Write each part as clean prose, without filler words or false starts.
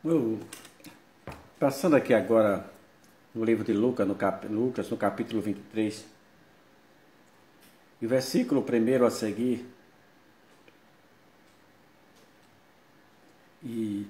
Eu, passando aqui agora no livro de Lucas, no capítulo 23, e o versículo primeiro a seguir, e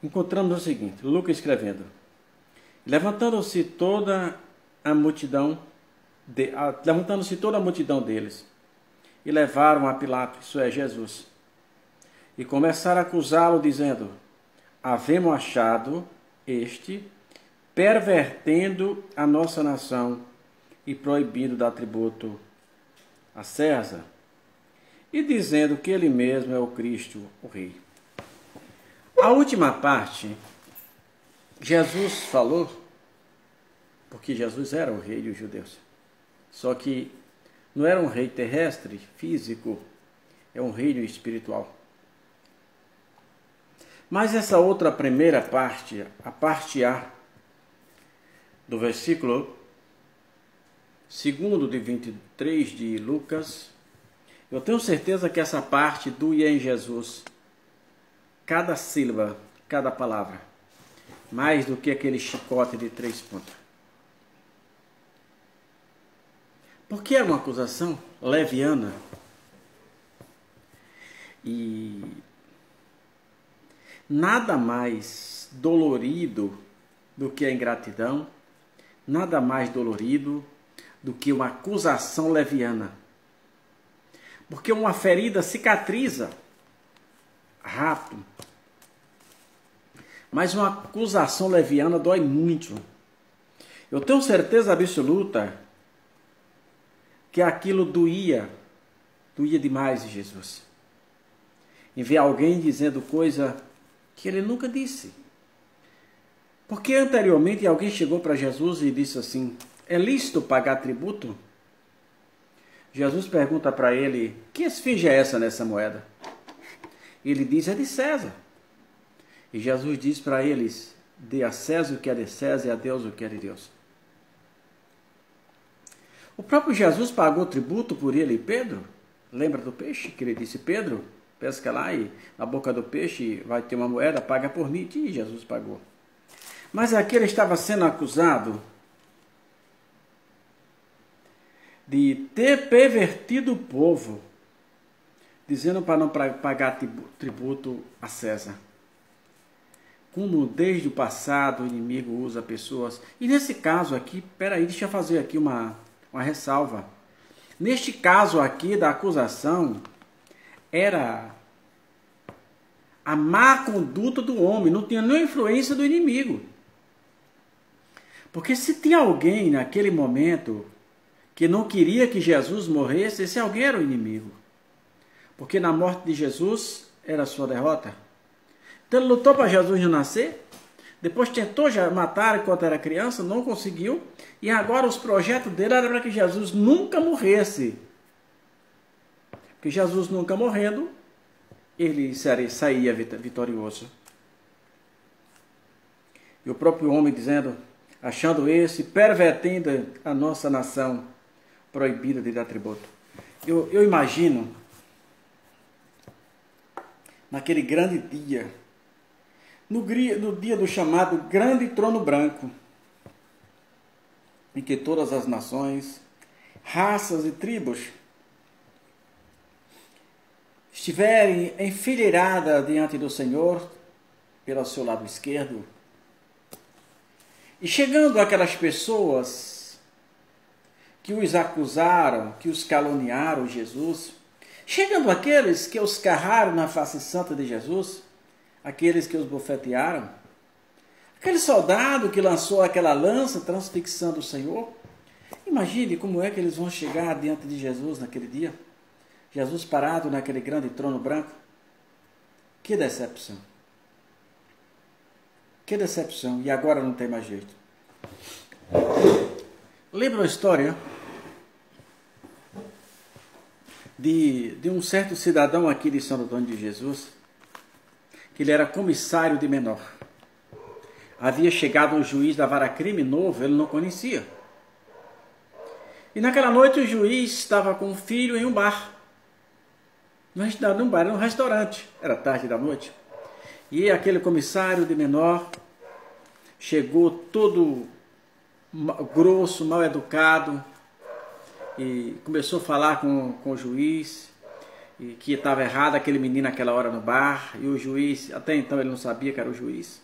encontramos o seguinte: Lucas escrevendo: levantando-se toda a multidão deles, e levaram a Pilato, isso é, Jesus, e começaram a acusá-lo, dizendo: havemos achado este pervertendo a nossa nação e proibindo dar tributo a César, e dizendo que ele mesmo é o Cristo, o Rei. A última parte, Jesus falou, porque Jesus era o rei dos judeus, só que não era um rei terrestre, físico, é um reino espiritual. Mas essa outra primeira parte, a parte A, do versículo 2 de 23 de Lucas, eu tenho certeza que essa parte doía em Jesus, cada sílaba, cada palavra, mais do que aquele chicote de 3 pontas. Porque é uma acusação leviana e nada mais dolorido do que a ingratidão, nada mais dolorido do que uma acusação leviana. Porque uma ferida cicatriza rápido, mas uma acusação leviana dói muito. Eu tenho certeza absoluta que aquilo doía demais em Jesus. Em ver alguém dizendo coisa que ele nunca disse. Porque anteriormente alguém chegou para Jesus e disse assim: é lícito pagar tributo? Jesus pergunta para ele: que esfinge é essa nessa moeda? Ele diz: é de César. E Jesus diz para eles: dê a César o que é de César e a Deus o que é de Deus. O próprio Jesus pagou tributo por ele e Pedro. Lembra do peixe que ele disse: Pedro, pesca lá e na boca do peixe vai ter uma moeda, paga por mim. E Jesus pagou. Mas aqui ele estava sendo acusado de ter pervertido o povo, dizendo para não pagar tributo a César. Como desde o passado o inimigo usa pessoas. E nesse caso aqui, peraí, deixa eu fazer aqui uma ressalva. Neste caso aqui da acusação, era a má conduta do homem, não tinha nenhuma influência do inimigo. Porque se tinha alguém naquele momento que não queria que Jesus morresse, esse alguém era o inimigo. Porque na morte de Jesus era a sua derrota. Então ele lutou para Jesus não nascer, depois tentou já matar enquanto era criança, não conseguiu, e agora os projetos dele eram para que Jesus nunca morresse. Porque Jesus nunca morrendo, ele saía vitorioso. E o próprio homem dizendo, achando esse, pervertendo a nossa nação, proibida de dar tributo. Eu imagino, naquele grande dia, no dia do chamado Grande Trono Branco, em que todas as nações, raças e tribos estiverem enfileiradas diante do Senhor, pelo seu lado esquerdo, e chegando aquelas pessoas que os acusaram, que os caluniaram Jesus, chegando aqueles que os carraram na face santa de Jesus, aqueles que os bofetearam, aquele soldado que lançou aquela lança transfixando o Senhor, imagine como é que eles vão chegar diante de Jesus naquele dia, Jesus parado naquele grande trono branco. Que decepção! Que decepção! E agora não tem mais jeito. Lembra uma história de um certo cidadão aqui de São Antônio de Jesus, que ele era comissário de menor. Havia chegado um juiz da vara crime novo, ele não conhecia. E naquela noite o juiz estava com o filho em um bar. Num bar, num restaurante. Era tarde da noite. E aquele comissário de menor chegou todo grosso, mal educado, e começou a falar com o juiz, e que estava errado aquele menino naquela hora no bar, e o juiz, até então ele não sabia que era o juiz,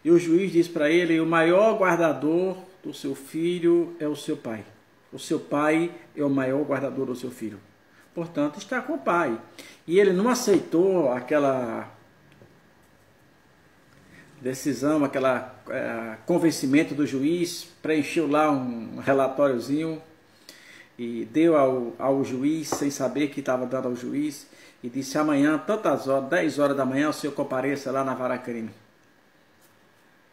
e o juiz disse para ele: o maior guardador do seu filho é o seu pai. O seu pai é o maior guardador do seu filho. Portanto, está com o pai. E ele não aceitou aquela decisão, aquela convencimento do juiz, preencheu lá um relatóriozinho e deu ao juiz, sem saber que estava dando ao juiz, e disse: amanhã, tantas horas, 10 horas da manhã, o senhor compareça lá na vara crime.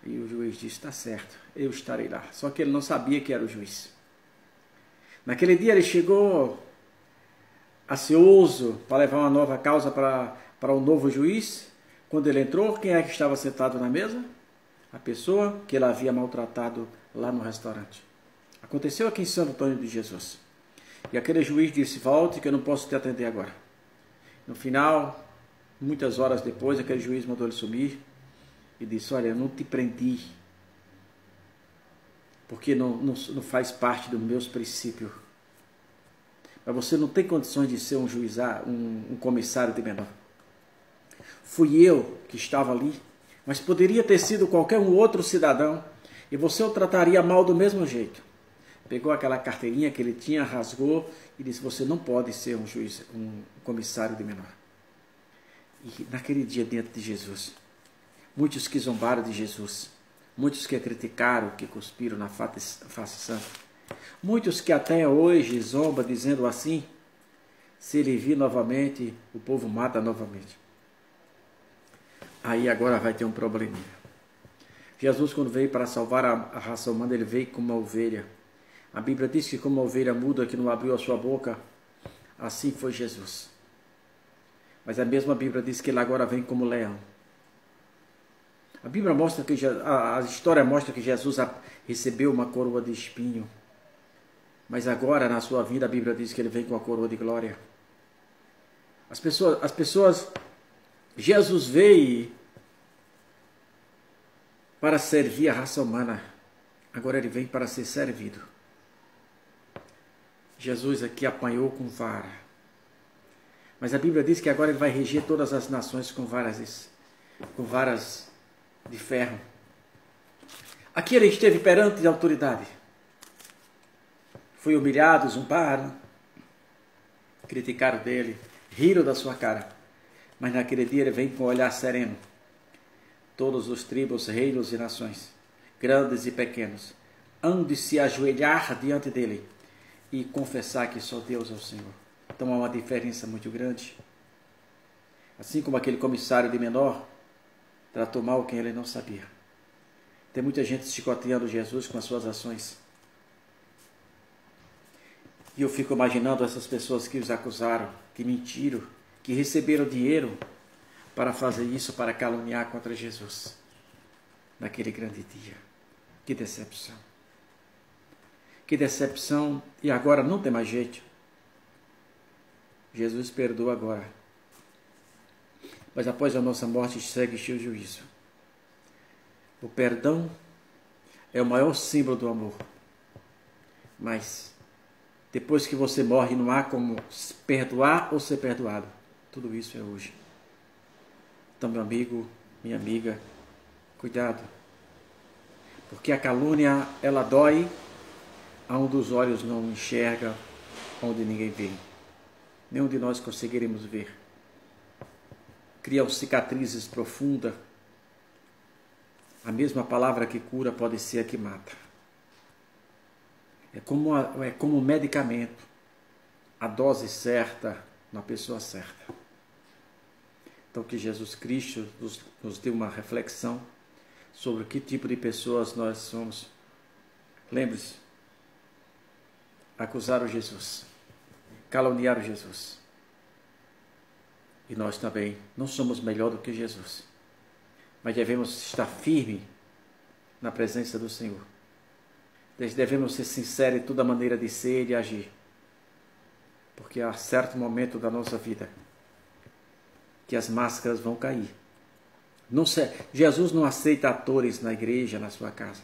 E o juiz disse: está certo, eu estarei lá. Só que ele não sabia que era o juiz. Naquele dia ele chegou ansioso para levar uma nova causa para um novo juiz. Quando ele entrou, quem é que estava sentado na mesa? A pessoa que ele havia maltratado lá no restaurante. Aconteceu aqui em Santo Antônio de Jesus. E aquele juiz disse: volte que eu não posso te atender agora. No final, muitas horas depois, aquele juiz mandou ele sumir e disse: olha, eu não te prendi, porque não faz parte dos meus princípios. Mas você não tem condições de ser um juiz, um comissário de menor. Fui eu que estava ali, mas poderia ter sido qualquer um outro cidadão, e você o trataria mal do mesmo jeito. Pegou aquela carteirinha que ele tinha, rasgou e disse: você não pode ser um juiz, um comissário de menor. E naquele dia, diante de Jesus, muitos que zombaram de Jesus, muitos que criticaram, que cuspiram na face santa, muitos que até hoje zombam dizendo assim: se ele vir novamente, o povo mata novamente. Aí agora vai ter um probleminha. Jesus, quando veio para salvar a raça humana, ele veio como uma ovelha. A Bíblia diz que como uma ovelha muda que não abriu a sua boca, assim foi Jesus. Mas a mesma Bíblia diz que ele agora vem como leão. A Bíblia mostra que a história mostra que Jesus recebeu uma coroa de espinho. Mas agora, na sua vida, a Bíblia diz que ele vem com a coroa de glória. As pessoas, Jesus veio para servir a raça humana. Agora ele vem para ser servido. Jesus aqui apanhou com vara. Mas a Bíblia diz que agora ele vai reger todas as nações com varas de ferro. Aqui ele esteve perante a autoridade. Foi humilhado, zombaram, criticaram dele, riram da sua cara. Mas naquele dia ele vem com um olhar sereno. Todos os tribos, reinos e nações, grandes e pequenos, hão de se ajoelhar diante dele e confessar que só Deus é o Senhor. Então há uma diferença muito grande. Assim como aquele comissário de menor tratou mal quem ele não sabia. Tem muita gente chicoteando Jesus com as suas ações. E eu fico imaginando essas pessoas que os acusaram, que mentiram, que receberam dinheiro para fazer isso, para caluniar contra Jesus. Naquele grande dia. Que decepção. Que decepção. E agora não tem mais jeito. Jesus perdoa agora. Mas após a nossa morte segue o juízo. O perdão é o maior símbolo do amor. Mas depois que você morre, não há como perdoar ou ser perdoado. Tudo isso é hoje. Então, meu amigo, minha amiga, cuidado. Porque a calúnia, ela dói aonde os olhos não enxergam, onde ninguém vê. Nenhum de nós conseguiremos ver. Criam cicatrizes profundas. A mesma palavra que cura pode ser a que mata. É como um medicamento. A dose certa na pessoa certa. Então que Jesus Cristo nos dê uma reflexão sobre que tipo de pessoas nós somos. Lembre-se, acusaram Jesus, caluniaram Jesus. E nós também não somos melhor do que Jesus. Mas devemos estar firmes na presença do Senhor. Devemos ser sinceros em toda a maneira de ser e de agir. Porque há certo momento da nossa vida que as máscaras vão cair. Jesus não aceita atores na igreja, na sua casa.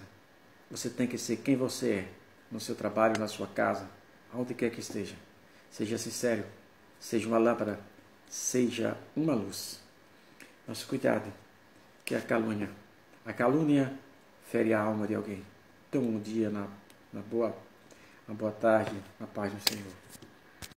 Você tem que ser quem você é, no seu trabalho, na sua casa, aonde quer que esteja. Seja sincero, seja uma lâmpada, seja uma luz. Nosso cuidado, que a calúnia fere a alma de alguém. Então, um dia, uma boa tarde, na paz do Senhor.